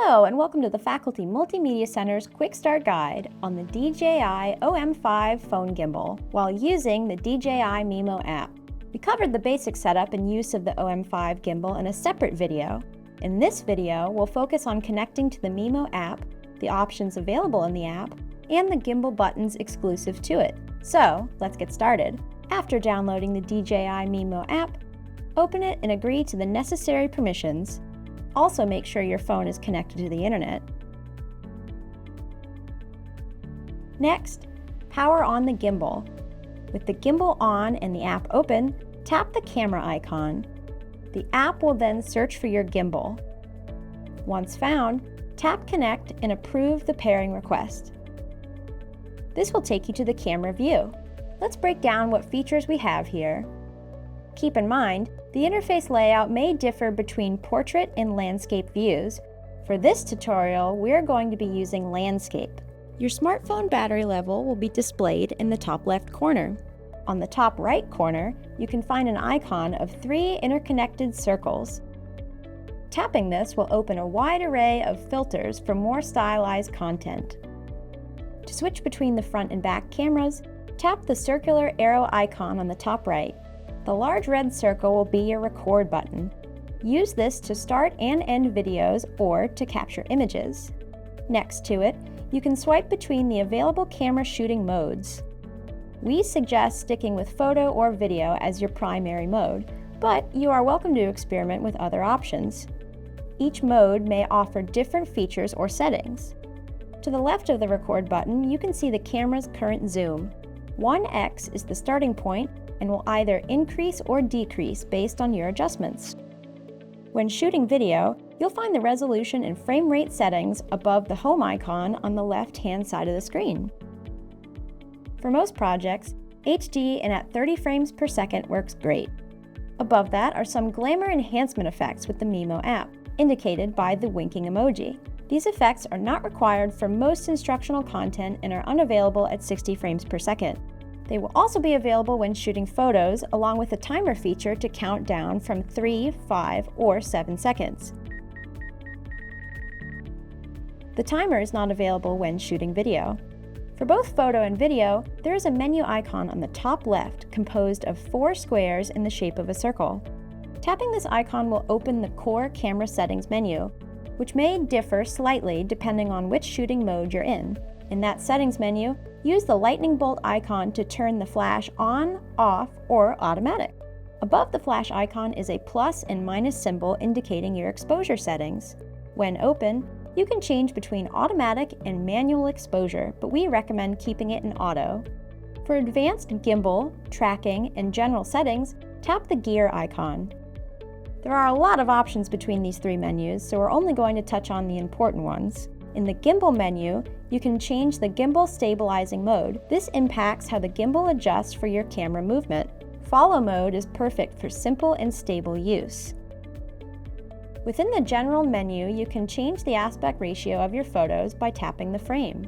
Hello and welcome to the Faculty Multimedia Center's Quick Start Guide on the DJI OM5 Phone Gimbal while using the DJI Mimo app. We covered the basic setup and use of the OM5 gimbal in a separate video. In this video, we'll focus on connecting to the Mimo app, the options available in the app, and the gimbal buttons exclusive to it. So, let's get started. After downloading the DJI Mimo app, open it and agree to the necessary permissions. Also make sure your phone is connected to the internet. Next, power on the gimbal. With the gimbal on and the app open, tap the camera icon. The app will then search for your gimbal. Once found, tap Connect and approve the pairing request. This will take you to the camera view. Let's break down what features we have here. Keep in mind, the interface layout may differ between portrait and landscape views. For this tutorial, we're going to be using landscape. Your smartphone battery level will be displayed in the top left corner. On the top right corner, you can find an icon of 3 interconnected circles. Tapping this will open a wide array of filters for more stylized content. To switch between the front and back cameras, tap the circular arrow icon on the top right. The large red circle will be your record button. Use this to start and end videos or to capture images. Next to it, you can swipe between the available camera shooting modes. We suggest sticking with photo or video as your primary mode, but you are welcome to experiment with other options. Each mode may offer different features or settings. To the left of the record button, you can see the camera's current zoom. 1x is the starting point and will either increase or decrease based on your adjustments. When shooting video, you'll find the resolution and frame rate settings above the home icon on the left-hand side of the screen. For most projects, HD and at 30 frames per second works great. Above that are some glamour enhancement effects with the Mimo app, indicated by the winking emoji. These effects are not required for most instructional content and are unavailable at 60 frames per second. They will also be available when shooting photos, along with a timer feature to count down from 3, 5, or 7 seconds. The timer is not available when shooting video. For both photo and video, there is a menu icon on the top left composed of 4 squares in the shape of a circle. Tapping this icon will open the core camera settings menu, which may differ slightly depending on which shooting mode you're in. In that settings menu, use the lightning bolt icon to turn the flash on, off, or automatic. Above the flash icon is a plus and minus symbol indicating your exposure settings. When open, you can change between automatic and manual exposure, but we recommend keeping it in auto. For advanced gimbal, tracking, and general settings, tap the gear icon. There are a lot of options between these 3 menus, so we're only going to touch on the important ones. In the gimbal menu, you can change the gimbal stabilizing mode. This impacts how the gimbal adjusts for your camera movement. Follow mode is perfect for simple and stable use. Within the general menu, you can change the aspect ratio of your photos by tapping the frame.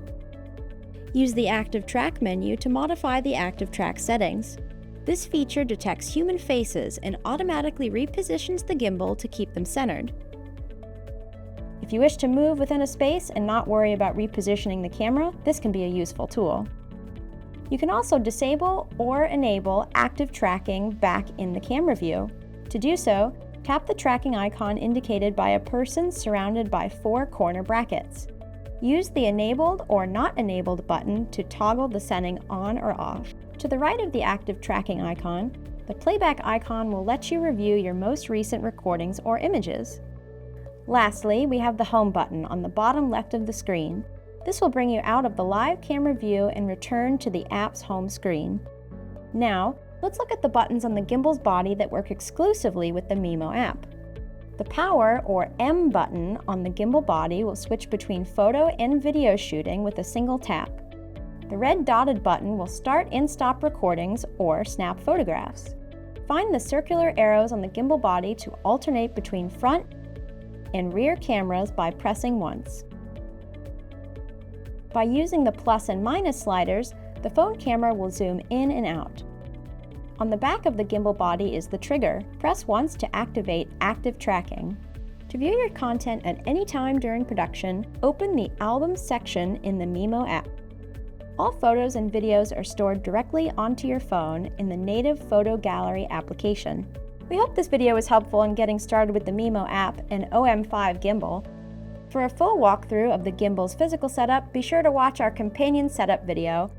Use the active track menu to modify the active track settings. This feature detects human faces and automatically repositions the gimbal to keep them centered. If you wish to move within a space and not worry about repositioning the camera, this can be a useful tool. You can also disable or enable active tracking back in the camera view. To do so, tap the tracking icon indicated by a person surrounded by 4 corner brackets. Use the Enabled or Not Enabled button to toggle the setting on or off. To the right of the active tracking icon, the playback icon will let you review your most recent recordings or images. Lastly, we have the Home button on the bottom left of the screen. This will bring you out of the live camera view and return to the app's home screen. Now, let's look at the buttons on the gimbal's body that work exclusively with the Mimo app. The Power or M button on the gimbal body will switch between photo and video shooting with a single tap. The red dotted button will start and stop recordings or snap photographs. Find the circular arrows on the gimbal body to alternate between front and rear cameras by pressing once. By using the plus and minus sliders, the phone camera will zoom in and out. On the back of the gimbal body is the trigger. Press once to activate active tracking. To view your content at any time during production, open the Albums section in the Mimo app. All photos and videos are stored directly onto your phone in the native photo gallery application. We hope this video was helpful in getting started with the Mimo app and OM5 gimbal. For a full walkthrough of the gimbal's physical setup, be sure to watch our companion setup video,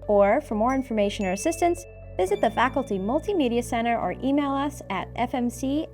or for more information or assistance, visit the Faculty Multimedia Center or email us at fmc@ucf.edu.